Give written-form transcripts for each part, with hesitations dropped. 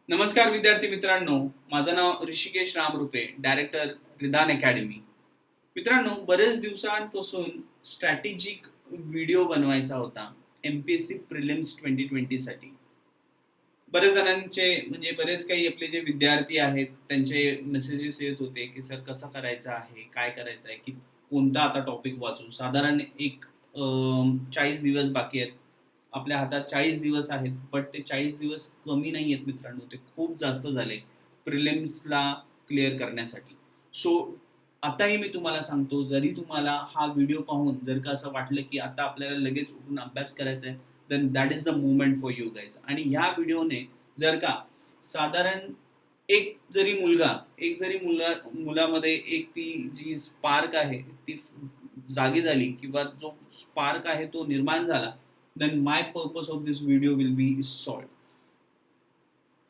नमस्कार विद्यार्थी मित्रांनो, माझं नाव ऋषिकेश रामरुपे, डायरेक्टर रिधान अकॅडमी. मित्रांनो, बरेच दिवसांपासून स्ट्रॅटेजिक व्हिडिओ बनवायचा होता एमपीएससी प्रिलिम्स 2020 साठी. बरेच जणांचे म्हणजे बरेच काही आपले जे विद्यार्थी आहेत त्यांचे मेसेजेस येत होते की सर कसं करायचं आहे, काय करायचं आहे, की कोणता आता टॉपिक वाचू. साधारण एक 40 दिवस बाकी आहेत. आपल्या हातात 40 दिवस आहेत, बट ते 40 दिवस कमी नाही आहेत मित्रांनो, ते खूप जास्त झाले प्रिलिम्सला क्लिअर करण्यासाठी. सो आताही मी तुम्हाला सांगतो, जरी तुम्हाला हा व्हिडिओ पाहून जर का असं वाटलं की आता आपल्याला लगेच उठून अभ्यास करायचा आहे, then that is the movement for you guys. आणि ह्या व्हिडिओने जर का साधारण मुलामध्ये एक ती जी स्पार्क आहे ती जागी झाली किंवा जो स्पार्क आहे तो निर्माण झाला, then my purpose of this video will be solve.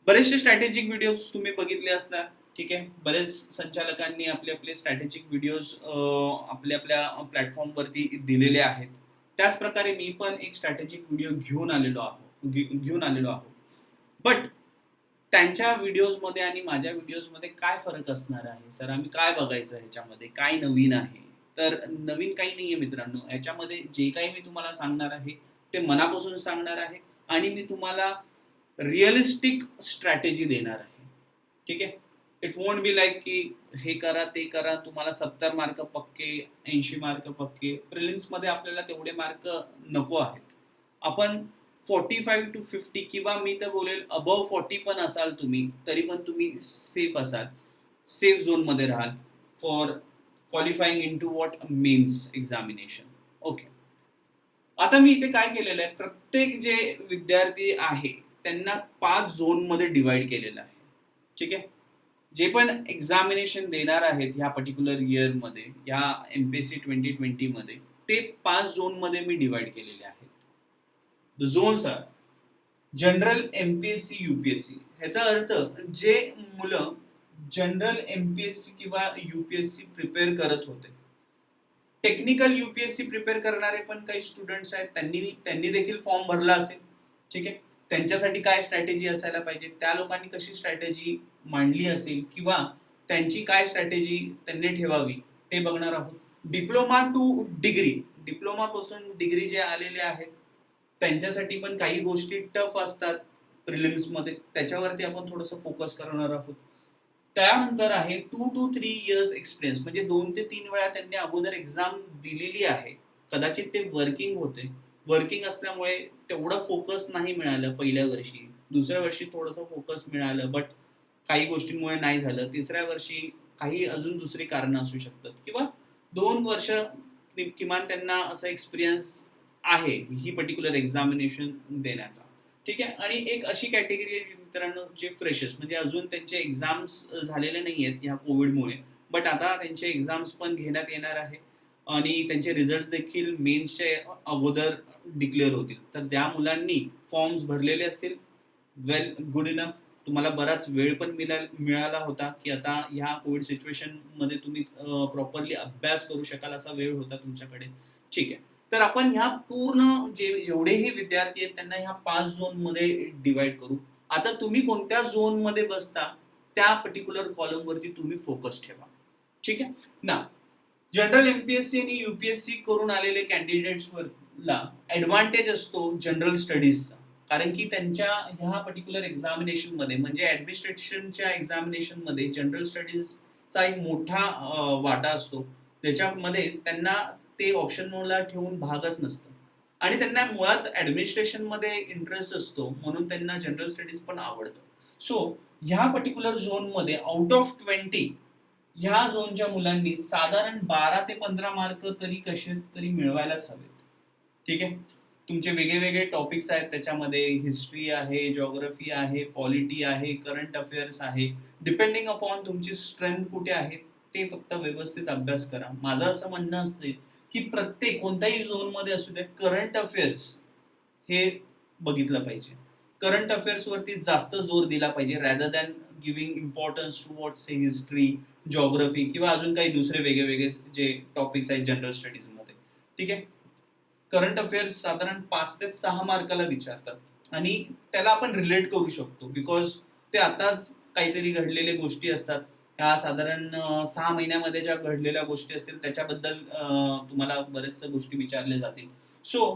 बरेचसे स्ट्रॅटेजिक व्हिडिओज तुम्ही बघितले असणार. ठीक आहे, बरेच संचालकांनी आपले आपले स्ट्रॅटेजिक व्हिडिओज आपल्या आपल्या प्लॅटफॉर्मवरती दिलेले आहेत. त्याच प्रकारे मी पण एक स्ट्रॅटेजिक व्हिडिओ घेऊन आलेलो आहो. बट त्यांच्या व्हिडिओजमध्ये आणि माझ्या व्हिडिओजमध्ये काय फरक असणार आहे सर, आम्ही काय बघायचं ह्याच्यामध्ये, काय नवीन आहे? तर नवीन काही नाहीये मित्रांनो. ह्याच्यामध्ये जे काही मी तुम्हाला सांगणार आहे ते मनापासून सांगणार आहे आणि मी तुम्हाला रिअलिस्टिक स्ट्रॅटेजी देणार आहे. ठीक आहे, इट वोंट बी लाईक की हे करा ते करा, तुम्हाला 70 मार्क पक्के, 80 मार्क पक्के. प्रिलिम्समध्ये आपल्याला तेवढे मार्क नको आहेत. आपण 45 to 50 किंवा मी तर बोलेल अबव 40 पण असाल तुम्ही, तरी पण तुम्ही सेफ असाल, सेफ झोनमध्ये राहाल for qualifying into what mains examination. Okay, आता मी इथे काय केलेलं आहे, प्रत्येक जे विद्यार्थी आहे त्यांना 5 झोनमध्ये डिवाइड केलेलं आहे. ठीक आहे, जे पण एक्झामिनेशन देणार आहेत ह्या पर्टिक्युलर इयरमध्ये, ह्या एमपीएससी 2020 मध्ये, ते 5 झोनमध्ये मी डिवाइड केलेले आहेत. The zones are general, MPSC, UPSC. ह्याचा अर्थ जे मुलं जनरल एमपीएससी किंवा यूपीएससी प्रिपेअर करत होते, टेक्निकल यूपीएससी प्रिपेअर करणारे पण काही स्टुडंट्स आहेत, त्यांनी देखील फॉर्म भरला असेल. ठीक आहे, त्यांच्यासाठी काय स्ट्रॅटेजी असायला पाहिजे, त्या लोकांनी कशी स्ट्रॅटेजी मांडली असेल किंवा त्यांची काय स्ट्रॅटेजी त्यांनी ठेवावी ते बघणार आहोत. डिप्लोमा टू डिग्री, डिप्लोमा पासून डिग्री जे आलेले आहेत त्यांच्यासाठी पण काही गोष्टी टफ असतात प्रिलिम्समध्ये, त्याच्यावरती आपण थोडंसं फोकस करणार आहोत. त्यानंतर आहे 2 to 3 इयर्स एक्सपिरियन्स, म्हणजे 2 ते 3 वेळा त्यांनी अगोदर एक्झाम दिलेली आहे. कदाचित ते वर्किंग होते, वर्किंग असल्यामुळे तेवढं फोकस नाही मिळालं पहिल्या वर्षी, दुसऱ्या वर्षी थोडंसं फोकस मिळालं, बट काही गोष्टींमुळे नाही झालं. तिसऱ्या वर्षी काही अजून दुसरी कारणं असू शकतात किंवा 2 वर्ष किमान त्यांना असा एक्सपिरियन्स आहे ही पर्टिक्युलर एक्झामिनेशन देण्याचा. ठीक आहे, आणि एक अशी कॅटेगरी आहे मित्रांनो जे फ्रेशर्स, म्हणजे अजून त्यांचे एक्झाम्स झालेले नाही आहेत ह्या कोविडमुळे, बट आता त्यांचे एक्झाम्स पण घेण्यात येणार आहे आणि त्यांचे रिझल्ट देखील मेन्सचे अगोदर डिक्लेअर होतील. तर त्या मुलांनी फॉर्म्स भरलेले असतील, वेल गुड इनफ. तुम्हाला बराच वेळ पण मिळाला होता की आता ह्या कोविड सिच्युएशनमध्ये तुम्ही प्रॉपरली अभ्यास करू शकाल, असा वेळ होता तुमच्याकडे. ठीक आहे, तर आपण ह्या पूर्ण जेवढेही विद्यार्थी आहेत त्यांना ह्या 5 झोनमध्ये डिवाइड करू. आता तुम्ही कोणत्या झोनमध्ये बसता त्या पर्टिक्युलर कॉलमवरती तुम्ही फोकस ठेवा. ठीक आहे ना. जनरल एमपीएससी आणि यूपीएससी करून आलेले कॅन्डिडेट्सला ऍडव्हान्टेज असतो जनरल स्टडीजचा, कारण की त्यांच्या ह्या पर्टिक्युलर एक्झामिनेशनमध्ये म्हणजे ऍडमिनिस्ट्रेशनच्या एक्झामिनेशनमध्ये जनरल स्टडीजचा एक मोठा वाटा असतो. त्याच्यामध्ये त्यांना ते ऑप्शनला ठेवून भागच नसतं आणि त्यांना मुळात ऍडमिनिस्ट्रेशनमध्ये इंटरेस्ट असतो, म्हणून त्यांना जनरल स्टडीज पण आवडतं. सो ह्या पर्टिक्युलर झोनमध्ये आउट ऑफ 20 ह्या झोनच्या मुलांनी साधारण 12 ते 15 मार्क तरी कसे तरी मिळवायलाच हवेत. ठीक आहे, तुमचे वेगळे टॉपिक्स आहेत, त्याच्यामध्ये हिस्ट्री आहे, जिओग्राफी आहे, पॉलिटी आहे, करंट अफेअर्स आहे. डिपेंडिंग अपॉन तुमची स्ट्रेंथ कुठे आहे ते फक्त व्यवस्थित अभ्यास करा. माझं असं म्हणणं असते की प्रत्येक कोणत्याही झोनमध्ये असू दे, करंट अफेअर्स हे बघितलं पाहिजे. करंट अफेअर्स वरती जास्त जोर दिला पाहिजे rather than giving importance to what's history, geography किंवा अजून काही दुसरे वेगळे जे टॉपिक्स आहेत जनरल स्टडीज मध्ये. ठीक आहे, करंट अफेअर्स साधारण 5 ते 6 मार्काला विचारतात आणि त्याला आपण रिलेट करू शकतो, बिकॉज ते आताच काहीतरी घडलेल्या गोष्टी असतात. ह्या साधारण 6 महिन्यामध्ये ज्या घडलेल्या गोष्टी असतील त्याच्याबद्दल तुम्हाला बऱ्याचशा गोष्टी विचारल्या जातील. सो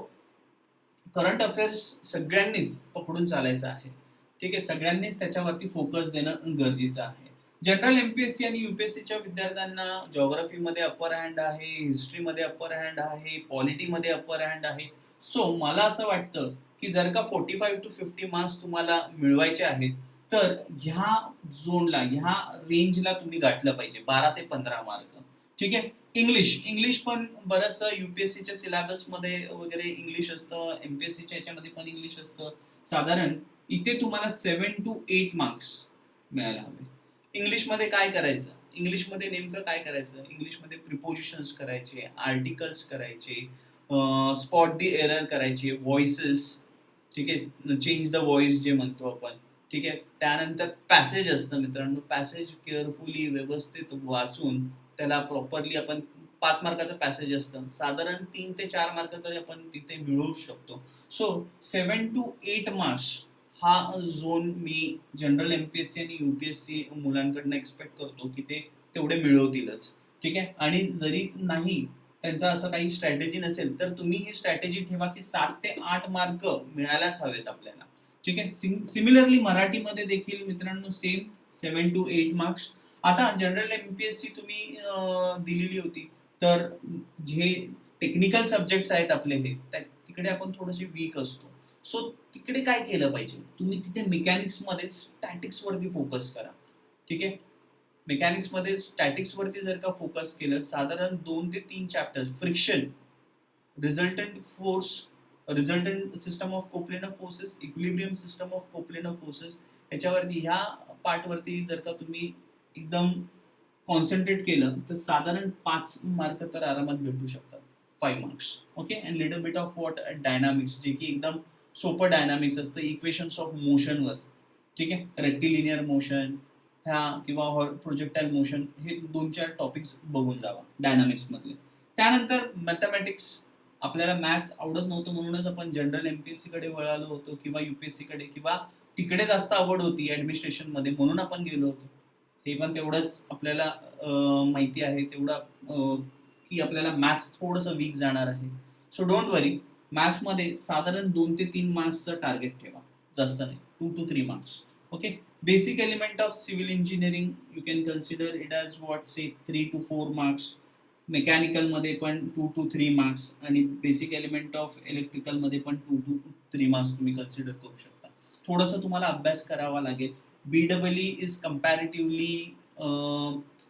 करंट अफेअर्स सगळ्यांनीच पकडून चालायचं आहे. ठीक आहे. सगळ्यांनीच त्याच्यावरती फोकस देणं गरजेचं आहे. जनरल एम-पी-एस-सी आणि यू-पी-एस-सीच्या विद्यार्थ्यांना जिओग्राफीमध्ये अपर हँड आहे, हिस्ट्रीमध्ये अपर हँड आहे, पॉलिटीमध्ये अपर हँड आहे. सो मला असं वाटतं, की जर का 45 टू 50 मार्क्स तुम्हाला मिळवायचे आहेत, तर ह्या झोनला, ह्या रेंजला तुम्ही गाठलं पाहिजे. 12 ते 15 मार्क. ठीक आहे. इंग्लिश पण बरंचसं यू-पी-एस-सीच्या सिलेबसमध्ये वगैरे इंग्लिश असतं, एम-पी-एस-सीच्या याच्यामध्ये पण इंग्लिश असतं. साधारण इथे तुम्हाला 7 टू 8 मार्क्स मिळायला हवे. इंग्लिशमध्ये काय करायचं? इंग्लिशमध्ये नेमकं काय करायचं? इंग्लिशमध्ये प्रिपोजिशन्स करायचे, आर्टिकल्स करायचे, स्पॉट द एरर करायचे, व्हॉइसेस, ठीक आहे. चेंज द व्हॉइस जे म्हणतो आपण, ठीक आहे. त्यानंतर पॅसेज असतं मित्रांनो. पॅसेज केअरफुली व्यवस्थित वाचून त्याला प्रॉपरली आपण 5 मार्काचं पॅसेज असतं. साधारण 3 ते 4 मार्क तरी आपण तिथे मिळवू शकतो. सो 7 टू 8 मार्क्स हा झोन मी जनरल एम-पी-एस-सी आणि यू-पी-एस-सी मुलांकडनं एक्स्पेक्ट करतो, की ते तेवढे मिळवतीलच. ठीक आहे. आणि जरी नाही त्यांचा असं काही स्ट्रॅटेजी नसेल, तर तुम्ही ही स्ट्रॅटेजी ठेवा, की 7 ते 8 मार्क मिळायलाच हवेत आपल्याला. ठीक आहे. सिमिलरली मराठीमध्ये देखील मित्रांनो सेम 7 टू 8 मार्क्स. आता जनरल एम-पी-एस-सी तुम्ही दिलेली होती, तर जे टेक्निकल सब्जेक्ट्स आहेत आपले हे, तिकडे आपण थोडेसे वीक असतो. सो तिकडे काय केलं पाहिजे? तुम्ही तिथे मेकॅनिक्समध्ये स्टॅटिक्सवरती फोकस करा. ठीक आहे. मेकॅनिक्समध्ये स्टॅटिक्सवरती जर का फोकस केलं, साधारण 2 ते 3 chapters friction, resultant force, resultant system of coplanar forces, equilibrium system of coplanar forces, याच्यावरती ह्या पार्टवरती जर का तुम्ही एकदम कॉन्सन्ट्रेट केलं, तर साधारण 5 मार्क तर आरामात भेटू शकतात. 5 marks. Okay. And little bit of what dynamics, जे की एकदम सोपं डायनामिक्स असतं इक्वेशन्स ऑफ मोशनवर. ठीक आहे. रेक्टिलिनियर मोशन ह्या किंवा प्रोजेक्टाइल मोशन, हे 2-4 टॉपिक्स बघून जावा डायनामिक्समधले. त्यानंतर मॅथमॅटिक्स. आपल्याला मॅथ्स आवडत नव्हतं म्हणूनच आपण जनरल एम-पी-एस-सी कडे वळालो होतो किंवा यू-पी-एस-सी कडे, किंवा तिकडे जास्त आवड होती ॲडमिनिस्ट्रेशनमध्ये म्हणून आपण गेलो होतो. हे पण तेवढंच आपल्याला माहिती आहे तेवढं, की आपल्याला मॅथ्स थोडंसं वीक जाणार आहे. सो डोंट वरी. मॅथ्समध्ये साधारण 2 ते 3 मार्क्सचं टार्गेट ठेवा. जास्त नाही. 2 to 3 marks. Okay. Basic element of civil engineering you can consider it as what say 3 to 4 marks. मेकॅनिकलमध्ये पण 2 टू 3 मार्क्स आणि बेसिक एलिमेंट ऑफ इलेक्ट्रिकलमध्ये पण 2 टू 3 मार्क्स तुम्ही कन्सिडर करू शकता. थोडंसं तुम्हाला अभ्यास करावा लागेल. BEE is comparatively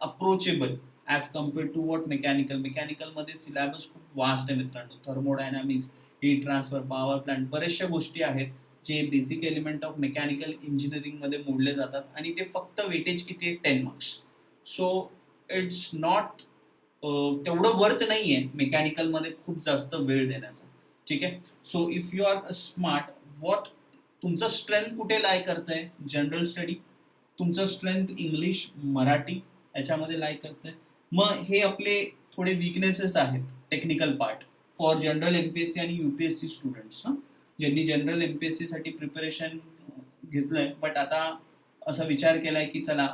approachable as compared to what mechanical. मेकॅनिकलमध्ये सिलेबस खूप वास्ट आहे मित्रांनो. Thermodynamics, heat transfer, power plant, बरेचशा गोष्टी आहेत जे बेसिक एलिमेंट ऑफ मेकॅनिकल इंजिनिअरिंगमध्ये मोडले जातात आणि ते फक्त वेटेज किती आहे? 10 मार्क्स. सो इट्स नॉट तेवढं वर्थ नाहीये मेकॅनिकलमध्ये खूप जास्त वेळ देण्याचा. ठीक आहे. So if you are smart, what तुमचं स्ट्रेंथ कुठे लाय करतंय? General study. तुमचं स्ट्रेंथ इंग्लिश, मराठी याच्यामध्ये लाय करतंय. मग हे आपले थोडे वीकनेसेस आहेत technical part for general MPSC आणि यू-पी-एस-सी स्टुडंट्स, ज्यांनी जनरल एम-पी-एस-सी साठी प्रिपरेशन घेतलंय, बट आता असा विचार केलाय की चला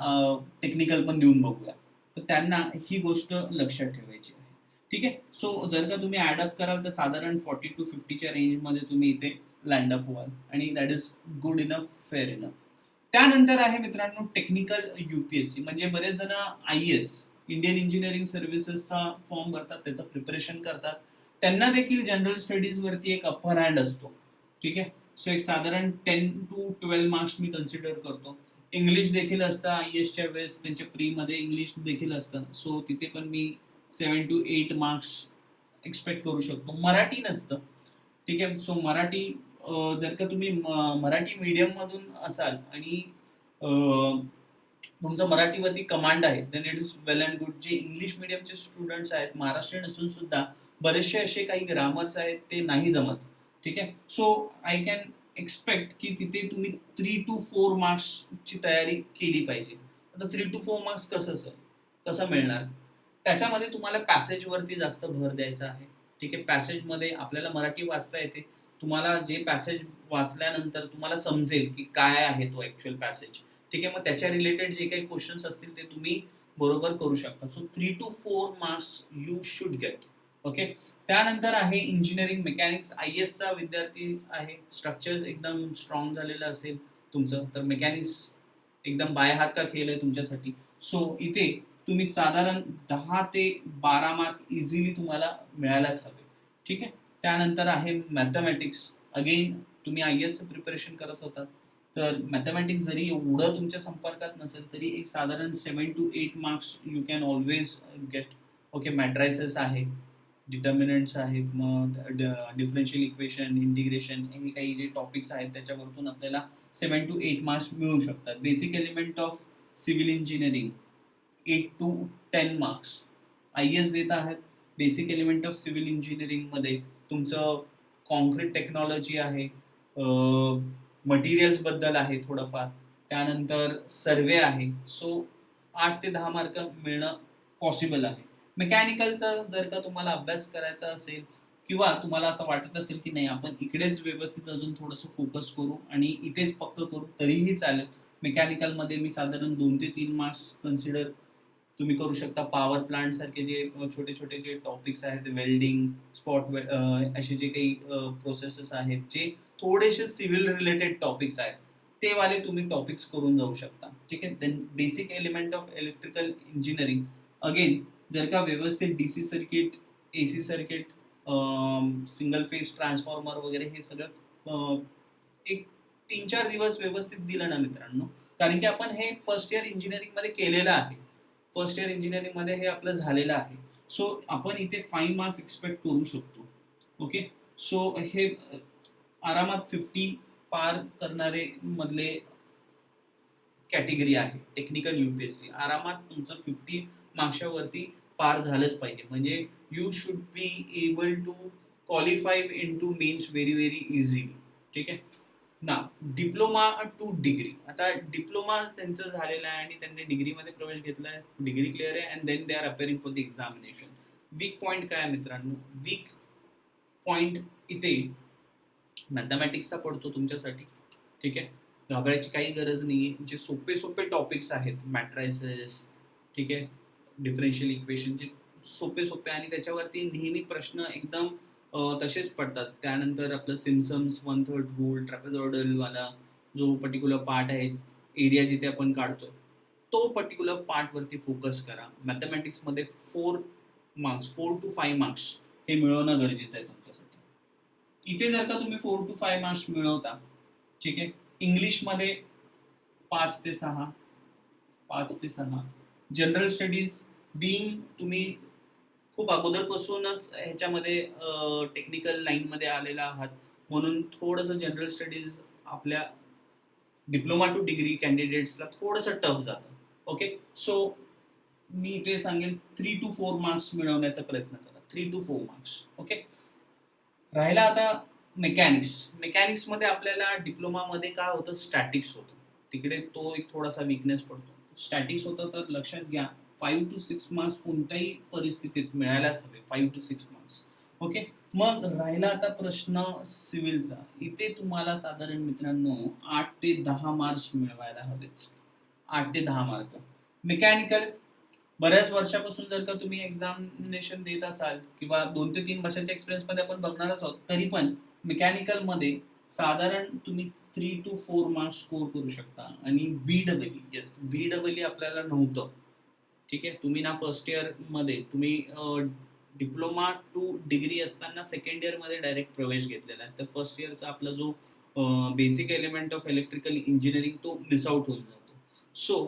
टेक्निकल पण देऊन बघूया. तर त्यांना ही गोष्ट लक्षात ठेवायची आहे. ठीक आहे. सो जर का तुम्ही ॲडअप कराल तर साधारण 40 टू 50च्या रेंजमध्ये तुम्ही इथे लँडअप व्हाल आणि that is good enough, fair enough. त्यानंतर आहे मित्रांनो टेक्निकल यू-पी-एस-सी. म्हणजे बरेच जण IAS, इंडियन इंजिनिअरिंग सर्व्हिसेसचा फॉर्म भरतात, त्याचं प्रिपरेशन करतात. त्यांना देखील जनरल स्टडीज वरती एक अपर हँड असतो. ठीक आहे. सो एक साधारण 10 टू 12 मार्क्स मी कन्सिडर करतो. इंग्लिश देखील असतं IASच्या वेळेस, त्यांच्या प्रीमध्ये इंग्लिश देखील असतं. सो तिथे पण मी 7 टू 8 मार्क्स एक्सपेक्ट करू शकतो. मराठी नसतं. ठीक आहे. सो मराठी जर का तुम्ही मराठी मीडियम मधून असाल आणि तुमचं मराठीवरती कमांड आहे, then it is well and good. जे इंग्लिश मीडियमचे स्टुडंट्स आहेत, महाराष्ट्रीयन असून सुद्धा बरेचसे असे काही ग्रामर्स आहेत ते नाही जमत. ठीक आहे. सो आय कॅन एक्सपेक्ट की तिथे तुम्ही 3 टू 4 मार्क्सची तयारी केली पाहिजे. आता 3 टू 4 मार्क्स कसं मिळणार? त्याच्यामध्ये तुम्हाला पॅसेजवरती जास्त भर द्यायचा आहे. ठीक आहे. पॅसेजमध्ये आपल्याला मराठी वाचता येते. तुम्हाला जे पॅसेज वाचल्यानंतर तुम्हाला समजेल की काय आहे तो ॲक्चुअल पॅसेज. ठीक आहे. मग त्याच्या रिलेटेड जे काही क्वेश्चन्स असतील ते तुम्ही बरोबर करू शकता. So 3 to 4 marks you should get. Okay. त्यानंतर आहे इंजिनिअरिंग मेकॅनिक्स. IS चा विद्यार्थी आहे. स्ट्रक्चर्स एकदम स्ट्रॉंग झालेलं असेल तुमचं, तर मेकॅनिक्स एकदम बाय हात का खेळ आहे तुमच्यासाठी. सो इथे तुम्ही साधारण 10 ते 12 मार्क इझिली तुम्हाला मिळायलाच हवे. ठीक आहे. त्यानंतर आहे मॅथमॅटिक्स. अगेन तुम्ही IS प्रिपरेशन करत होता, तर मॅथमॅटिक्स जरी एवढं तुमच्या संपर्कात नसेल तरी एक साधारण 7 to 8 marks you can always get. Okay. Matrices आहे, डिटर्मिनंट्स आहेत, मग डिफरन्शियल इक्वेशन, इंटिग्रेशन, हे काही जे टॉपिक्स आहेत त्याच्यावरतून आपल्याला 7 to 8 मार्क्स मिळू शकतात. Basic element of civil engineering 8 to 10 marks IS देत आहेत. बेसिक एलिमेंट ऑफ सिव्हिल इंजिनिअरिंगमध्ये तुमचं कॉन्क्रीट टेक्नॉलॉजी आहे, मटेरियल्स बद्दल आहे थोडंफार, त्यानंतर सर्वे आहे. सो 8 ते 10 मार्क मिळणं पॉसिबल आहे. मेकॅनिकलचा जर का तुम्हाला अभ्यास करायचा असेल किंवा तुम्हाला असं वाटत असेल की नाही आपण इकडेच व्यवस्थित अजून थोडंसं फोकस करू आणि इथेच पक्क करू तरीही चालेल. मेकॅनिकलमध्ये मी साधारण 2 ते 3 मार्क्स कन्सिडर तुम्ही करू शकता. पॉवर प्लांट सारखे जे छोटे छोटे जे टॉपिक्स आहेत, वेल्डिंग, स्पॉट असे जे काही प्रोसेसेस आहेत जे थोडेसे सिव्हिल रिलेटेड टॉपिक्स आहेत, ते वाले तुम्ही टॉपिक्स करून जाऊ शकता. ठीक आहे. Then basic element of electrical engineering. Again जर का व्यवस्थित DC circuit, AC circuit, single phase transformer वगैरे हे सगळं एक 3-4 दिवस व्यवस्थित दिलं ना मित्रांनो, कारण की आपण हे फर्स्ट इयर इंजिनिअरिंगमध्ये केलेलं आहे. फर्स्ट इयर इंजिनिअरिंगमध्ये हे आपलं झालेलं आहे. सो आपण इथे 5 मार्क्स एक्सपेक्ट करू शकतो. ओके. सो हे आरामात 50 पार करणारे मधले कॅटेगरी आहे. टेक्निकल UPSC आरामात तुमचं 50 मार्क्सच्या वरती पार झालंच पाहिजे. म्हणजे you should be able to qualify into mains very very easily. ठीक आहे ना. Diploma to degree. आता डिप्लोमा त्यांचं झालेलं आहे आणि त्यांनी डिग्रीमध्ये प्रवेश घेतला आहे. डिग्री क्लिअर आहे and then they are appearing for the examination. Weak point काय आहे मित्रांनो? वीक पॉईंट इथे मॅथमॅटिक्सचा पडतो तुमच्यासाठी. ठीक आहे. घाबरायची काही गरज नाही आहे. जे सोपे सोपे टॉपिक्स आहेत, मॅट्रायसेस, ठीक आहे, डिफरन्शियल इक्वेशन, जे सोपे सोपे आणि त्याच्यावरती नेहमी प्रश्न एकदम तसेच पडतात. त्यानंतर आपलं सिम्पसन्स 1/3 रूल, ट्रॅपेझॉइडल वाला जो पर्टिक्युलर पार्ट आहे, एरिया जिथे आपण काढतो, तो पर्टिक्युलर पार्टवरती फोकस करा. मॅथमॅटिक्समध्ये 4 मार्क्स, 4 to 5 मार्क्स हे मिळवणं गरजेचं आहे तुमच्यासाठी. इथे जर का तुम्ही 4 to 5 मार्क्स मिळवता, ठीक आहे. इंग्लिशमध्ये 5 ते 6, 5 ते 6. जनरल स्टडीज बिंग तुम्ही खूप अगोदरपासूनच ह्याच्यामध्ये टेक्निकल लाईनमध्ये आलेला आहात, म्हणून थोडंसं जनरल स्टडीज आपल्या डिप्लोमा टू डिग्री कॅन्डिडेट्सला थोडंसं टफ जातं. ओके. सो मी इथे सांगेल 3 to 4 मार्क्स मिळवण्याचा प्रयत्न करा. 3 to 4 मार्क्स. ओके. राहिला आता मेकॅनिक्स. मेकॅनिक्समध्ये आपल्याला डिप्लोमामध्ये काय होतं, स्टॅटिक्स होतं. तिकडे तो एक थोडासा वीकनेस पडतो. स्टॅटिक्स होतं तर लक्षात घ्या 5 to 6 मार्क्स कोणत्याही परिस्थितीत मिळायलाच हवे. 5 to 6 मार्क्स. ओके. मग राहिला आता प्रश्न सिव्हिलचा. इथे तुम्हाला साधारण मित्रांनो 8 ते 10 मार्क्स मिळवायला हवेच. 8 ते 10 मार्क. मेकॅनिकल बऱ्याच वर्षापासून जर का तुम्ही एक्झामिनेशन देत असाल किंवा 2 ते 3 वर्षाच्या एक्सपिरियन्समध्ये आपण बघणारच आहोत, तरी पण मेकॅनिकलमध्ये साधारण तुम्ही 3 to 4 मार्क्स स्कोर करू शकता. आणि BEE, येस, BEE आपल्याला नव्हतं. ठीक आहे. तुम्ही ना फर्स्ट इयरमध्ये तुम्ही डिप्लोमा टू डिग्री असताना सेकंड इयरमध्ये डायरेक्ट प्रवेश घेतलेला आहे. तर फर्स्ट इयरचा आपला जो basic element of electrical engineering तो मिस आउट होऊन जातो. सो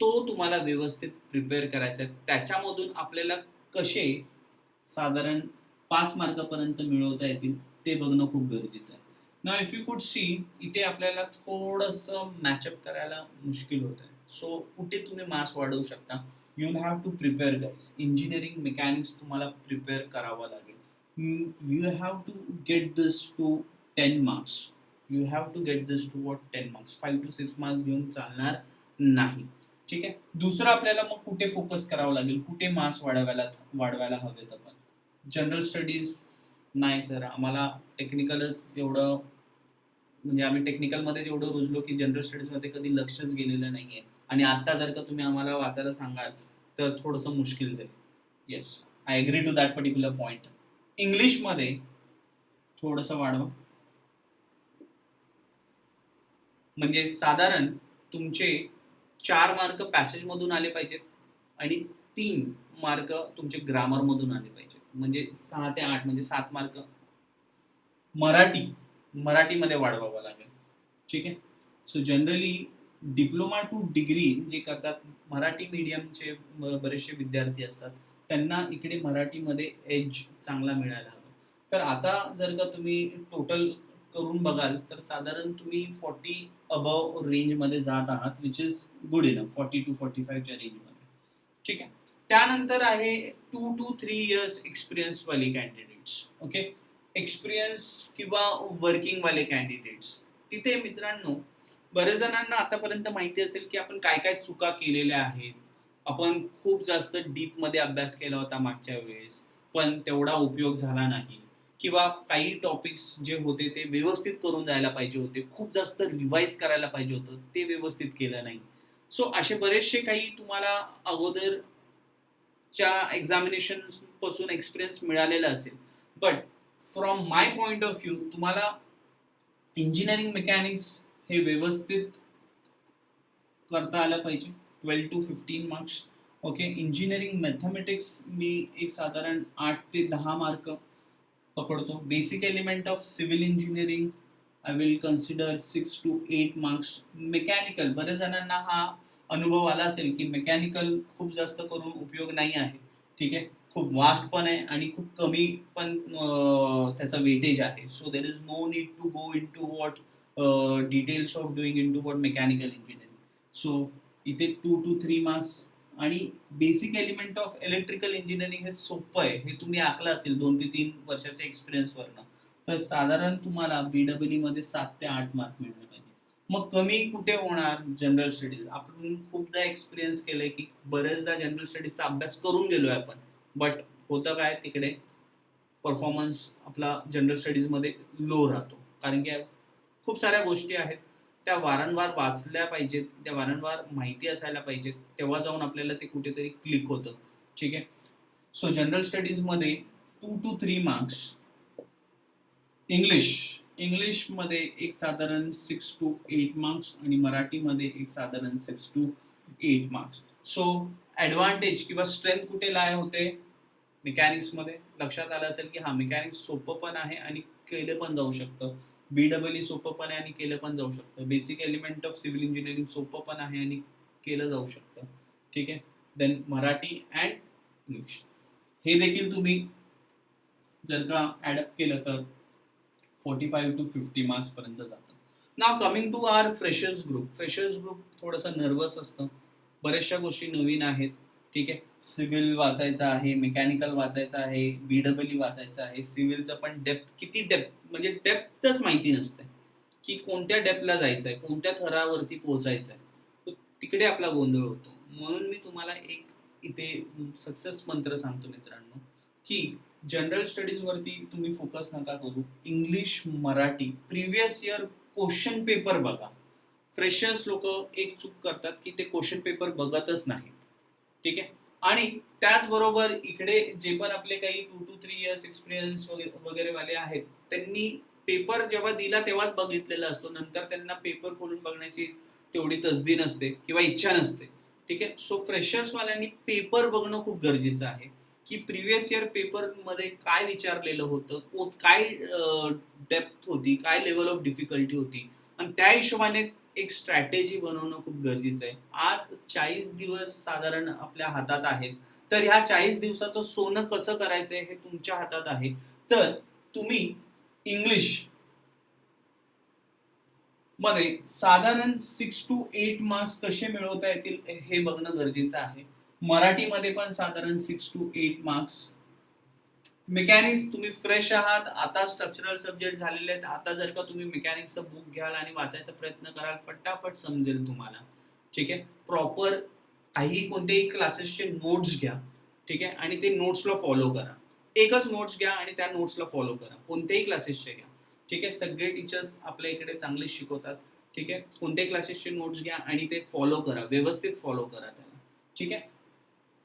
तो तुम्हाला व्यवस्थित प्रिपेअर करायचा आहे. त्याच्यामधून आपल्याला कसे साधारण 5 मार्कापर्यंत मिळवता येतील ते बघणं खूप गरजेचं आहे. Now if you could see, इथे आपल्याला थोडंसं मॅचअप करायला मुश्किल होत आहे. सो कुठे तुम्ही मार्क्स वाढवू शकता? You have to prepare guys. Engineering mechanics तुम्हाला प्रिपेअर करावं लागेल. You have to get this to 10 marks. You have to get this to 10 marks. 5 to 6 marks घेऊन चालणार नाही. ठीक आहे. दुसरं आपल्याला मग कुठे फोकस करावं लागेल, कुठे मार्क्स वाढवायला हवेत आपण? जनरल स्टडीज नाही सर, आम्हाला टेक्निकलच एवढं म्हणजे आम्ही टेक्निकलमध्ये जेवढं रुजलो की जनरल स्टडीजमध्ये कधी लक्षच गेलेलं नाहीये. आणि आता जर का तुम्ही आम्हाला वाचायला सांगाल तर थोडंसं मुश्किल जाईल. Yes, I agree to that particular point. इंग्लिशमध्ये थोडंसं वाढवा. म्हणजे साधारण तुमचे 4 मार्क पॅसेजमधून आले पाहिजेत आणि 3 मार्क तुमचे ग्रामरमधून आले पाहिजेत. म्हणजे 6 ते 8 म्हणजे 7 मार्क मराठीमध्ये वाढवावं लागेल. ठीक आहे. So generally diploma to degree जे करतात मराठी मीडियमचे बरेचसे विद्यार्थी असतात, त्यांना इकडे मराठीमध्ये एज चांगला मिळायला हवा. तर आता जर का तुम्ही टोटल करून बघाल तर साधारण तुम्ही 40 अबव्ह रेंजमध्ये जात आहात, which is good enough. 40 to 45 च्या रेंजमध्ये. ठीक आहे. त्यानंतर आहे 2 टू 3 इयर्स एक्सपिरियन्स वाले कॅन्डिडेट्स. ओके. एक्सपिरियन्स किंवा वर्किंग वाले कॅन्डिडेट्स. तिथे मित्रांनो बरेच जणांना आतापर्यंत माहिती असेल की आपण काय काय चुका केलेल्या आहेत. आपण खूप जास्त डीपमध्ये अभ्यास केला होता मागच्या वेळेस, पण तेवढा उपयोग झाला नाही. किंवा काही टॉपिक्स जे होते ते व्यवस्थित करून जायला पाहिजे होते. खूप जास्त रिवाइज करायला पाहिजे होतं. ते व्यवस्थित केलं नाही. सो असे बरेचसे काही तुम्हाला अगोदरच्या एक्झामिनेशन पासून एक्सपिरियन्स मिळालेला असेल. But from my point of view तुम्हाला इंजिनिअरिंग मेकॅनिक्स हे व्यवस्थित करता आलं पाहिजे. 12 to 15 marks. Okay. Engineering mathematics मी एक साधारण 8 ते 10 मार्क पकडतो. Basic element of civil engineering I will consider 6 to 8 marks. Mechanical बरेच जणांना हा अनुभव आला असेल की मेकॅनिकल खूप जास्त करून उपयोग नाही आहे. ठीक आहे. खूप वास्ट पण आहे आणि खूप कमी पण त्याचा वेटेज आहे. So there is no need to go into what details of doing into what mechanical engineering. So इथे 2 टू 3 मार्क्स. आणि basic element of electrical engineering हे सोपं आहे. हे तुम्ही आखलं असेल 2 ते 3 वर्षाच्या एक्सपिरियन्सवरनं. तर साधारण तुम्हाला BEE मध्ये 7 ते 8 मार्क मिळाले पाहिजे. मग कमी कुठे होणार? General studies. आपण खूपदा एक्सपिरियन्स केलंय की बरेचदा जनरल स्टडीजचा अभ्यास करून गेलोय आपण. बट होतं काय तिकडे परफॉर्मन्स आपला जनरल स्टडीजमध्ये लो राहतो. कारण की खूप साऱ्या गोष्टी आहेत त्या वारंवार वाचल्या पाहिजेत, त्या वारंवार माहिती असायला पाहिजेत, तेव्हा जाऊन आपल्याला ते कुठेतरी क्लिक होतं. ठीक आहे. सो जनरल स्टडीजमध्ये 2 टू 3 मार्क्स. इंग्लिशमध्ये एक साधारण 6 टू 8 मार्क्स आणि मराठीमध्ये एक साधारण 6 टू 8 मार्क्स. सो ॲडव्हान्टेज किंवा स्ट्रेंथ कुठे लाय होते? मेकॅनिक्समध्ये. लक्षात आलं असेल की हा मेकॅनिक्स सोपं पण आहे आणि केलं पण जाऊ शकतं. BEE सोपं पण आहे आणि केलं पण जाऊ शकतं. Basic element of civil engineering सोपं पण आहे आणि केलं जाऊ शकतं. ठीक आहे. देन मराठी अँड इंग्लिश हे देखील तुम्ही जर का ॲडअप केलं तर 45 टू 50 मार्क्स पर्यंत जातं. Now coming to our freshers group. Freshers group थोडंसं नर्वस असतं. बऱ्याचशा गोष्टी नवीन आहेत. ठीक आहे. सिव्हिल वाचायचं आहे, मेकॅनिकल वाचायचं आहे, BEE वाचायचं आहे. सिव्हिलचं पण किती डेप्थ म्हणजे डेप्थच माहिती नसते की कोणत्या डेप्थला जायचं आहे, कोणत्या थरावरती पोहोचायचं आहे. तिकडे आपला गोंधळ होतो. म्हणून मी तुम्हाला एक इथे सक्सेस मंत्र सांगतो मित्रांनो की जनरल स्टडीज वरती तुम्ही फोकस नका करू. English, Marathi previous year question paper बघा. फ्रेशर्स लोक एक चूक करतात की ते क्वेश्चन पेपर बघतच नाही. ठीक आहे. आणि त्याचबरोबर इकडे जे पण आपले काही 2 टू 3 इयर्स एक्सपिरियन्स वगैरे वाले आहेत त्यांनी पेपर जेव्हा दिला तेव्हाच बघितलेला असतो. नंतर त्यांना पेपर खोलून बघण्याची तेवढी तसदी नसते किंवा इच्छा नसते. ठीक आहे. सो फ्रेशर्स वाल्यांनी पेपर बघणं खूप गरजेचं आहे की प्रिव्हियस इयर पेपरमध्ये काय विचारलेलं होतं, काय डेप्थ होती, काय लेवल ऑफ डिफिकल्टी होती आणि त्या हिशोबाने एक स्ट्रॅटेजी बनवणं खूप गरजेचं आहे. आज 40 दिवस साधारण आपल्या हातात आहेत. तर ह्या 40 दिवसाचं सोनं कसं करायचंय हे तुमच्या हातात आहे. तर तुम्ही इंग्लिश मध्ये साधारण 6 टू 8 मार्क्स कसे मिळवता येतील हे बघणं गरजेचं आहे. मराठीमध्ये पण साधारण 6 टू 8 मार्क्स. मेकॅनिक्स तुम्ही फ्रेश आहात, आता स्ट्रक्चरल सब्जेक्ट झालेले आहेत. आता जर का तुम्ही मेकॅनिक्सचं बुक घ्याल आणि वाचायचा प्रयत्न कराल फटाफट समजेल तुम्हाला. ठीक आहे. प्रॉपर काही कोणत्याही क्लासेसचे नोट्स घ्या. ठीक आहे. आणि ते नोट्सला फॉलो करा. एकच नोट्स घ्या आणि त्या नोट्सला फॉलो करा. कोणत्याही क्लासेसचे घ्या. ठीक आहे. सगळे टीचर्स आपल्या इकडे चांगले शिकवतात. ठीक आहे. कोणत्याही क्लासेसचे नोट्स घ्या आणि ते फॉलो करा, व्यवस्थित फॉलो करा त्याला. ठीक आहे.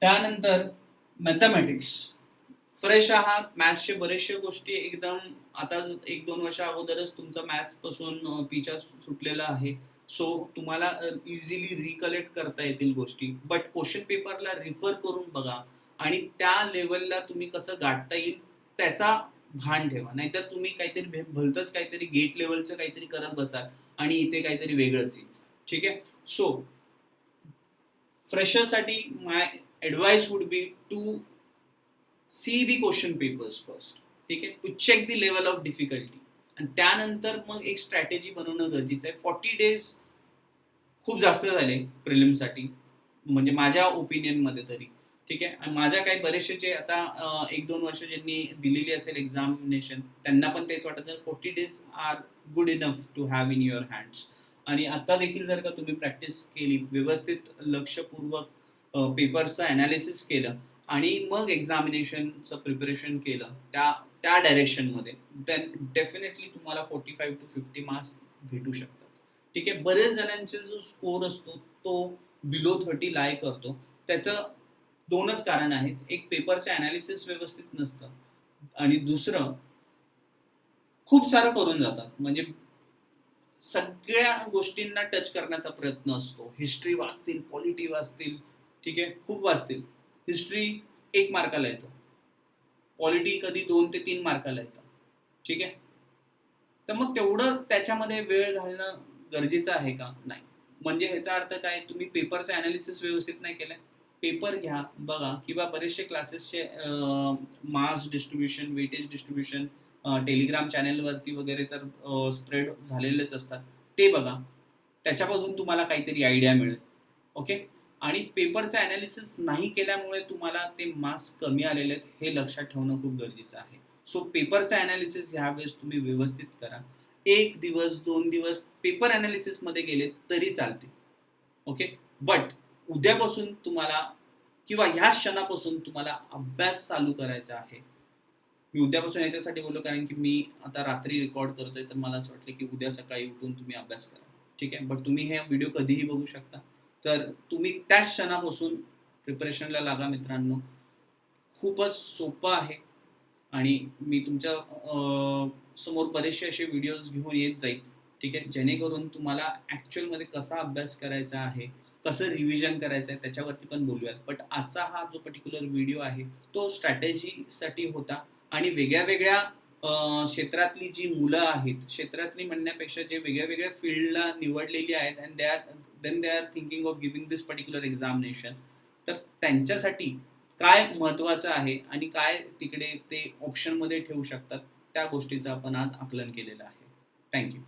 त्यानंतर मॅथमॅटिक्स. फ्रेश आहात, मॅथ्सचे बरेचशे गोष्टी एकदम आता 1-2 वर्ष अगोदरच तुमचा मॅथ्स पासून पीछा सुटलेला आहे. सो तुम्हाला इझिली रिकलेक्ट करता येतील गोष्टी. बट क्वेश्चन पेपरला रिफर करून बघा आणि त्या लेव्हलला तुम्ही कसं गाठता येईल त्याचा भान ठेवा. नाहीतर तुम्ही काहीतरी भलतंच काहीतरी गेट लेव्हलचं काहीतरी करत बसाल आणि इथे काहीतरी वेगळंच येईल. ठीक आहे. सो फ्रेशरसाठी my advice would be to see the question papers first. ठीक आहे. To check the level of difficulty आणि त्यानंतर मग एक स्ट्रॅटेजी बनवणं गरजेचं आहे. 40 डेज खूप जास्त झाले प्रिलिम्ससाठी, म्हणजे माझ्या ओपिनियनमध्ये तरी. ठीक आहे. आणि माझ्या काही बरेचसे जे आता 1-2 वर्ष ज्यांनी दिलेली असेल एक्झामिनेशन त्यांना पण तेच वाटत असेल 40 days are good enough to have in your hands. आणि आता देखील जर का तुम्ही प्रॅक्टिस केली, व्यवस्थित लक्षपूर्वक पेपर्सचं ॲनालिसिस केलं आणि मग एक्झामिनेशनचं प्रिपरेशन केलं त्या त्या डायरेक्शनमध्ये, देन डेफिनेटली तुम्हाला 45 to 50 मार्क्स भेटू शकतात. ठीक आहे. बरेच जणांचे जो स्कोर असतो तो बिलो 30 लाय करतो. त्याचं 2च कारण आहेत. एक पेपरचं ॲनालिसिस व्यवस्थित नसतं आणि दुसरं खूप सारं करून जातात. म्हणजे सगळ्या गोष्टींना टच करण्याचा प्रयत्न असतो. हिस्ट्री वाचतील, पॉलिटी वाचतील, ठीक आहे, खूप वाचतील. हिस्ट्री 1 मार्काला येतं. पॉलिटी कधी 2 ते 3 मार्काला येतं. ठीक आहे. तर मग तेवढं त्याच्यामध्ये वेळ घालणं गरजेचं आहे का? नाही. म्हणजे ह्याचा अर्थ काय, तुम्ही पेपरचं ॲनालिसिस व्यवस्थित नाही केलंय. पेपर घ्या, बघा किंवा बरेचसे क्लासेसचे मास डिस्ट्रिब्युशन, वेटेज डिस्ट्रिब्युशन टेलिग्राम चॅनेलवरती वगैरे तर स्प्रेड झालेलेच असतात. ते बघा. त्याच्यापासून तुम्हाला काहीतरी आयडिया मिळेल. ओके. आणि पेपरचं ॲनालिसिस नाही केल्यामुळे तुम्हाला ते मार्क्स कमी आलेले आहेत हे लक्षात ठेवणं खूप गरजेचं आहे. सो पेपरचं ॲनालिसिस ह्यावेळेस तुम्ही व्यवस्थित करा. 1 दिवस, 2 दिवस पेपर ॲनालिसिसमध्ये गेले तरी चालते. ओके. बट उद्यापासून तुम्हाला किंवा ह्या क्षणापासून तुम्हाला अभ्यास चालू करायचा आहे. मी उद्यापासून याच्यासाठी बोललो कारण की मी आता रात्री रेकॉर्ड करतोय, तर मला असं वाटलं की उद्या सकाळी उठून तुम्ही अभ्यास करा. ठीक आहे. बट तुम्ही हे व्हिडिओ कधीही बघू शकता. तर तुम्ही त्याच क्षणापासून प्रिपरेशनला लागा मित्रांनो. खूपच सोपं आहे आणि मी तुमच्या समोर बरेचसे असे व्हिडिओज घेऊन येत जाईल. ठीक आहे. जेणेकरून तुम्हाला ॲक्च्युअलमध्ये कसा अभ्यास करायचा आहे, कसं रिव्हिजन करायचं आहे त्याच्यावरती पण बोलूयात. बट आजचा हा जो पर्टिक्युलर व्हिडिओ आहे तो स्ट्रॅटेजीसाठी होता आणि वेगळ्या क्षेत्रातली जी मुलं आहेत, क्षेत्रातली म्हणण्यापेक्षा जे वेगळ्या फील्डला निवडलेली आहेत and they are thinking of giving this particular examination, तर त्यांच्यासाठी काय महत्त्वाचं आहे आणि काय तिकडे ते ऑप्शनमध्ये ठेवू शकतात त्या गोष्टीचं आपण आज आकलन केलेलं आहे. Thank you.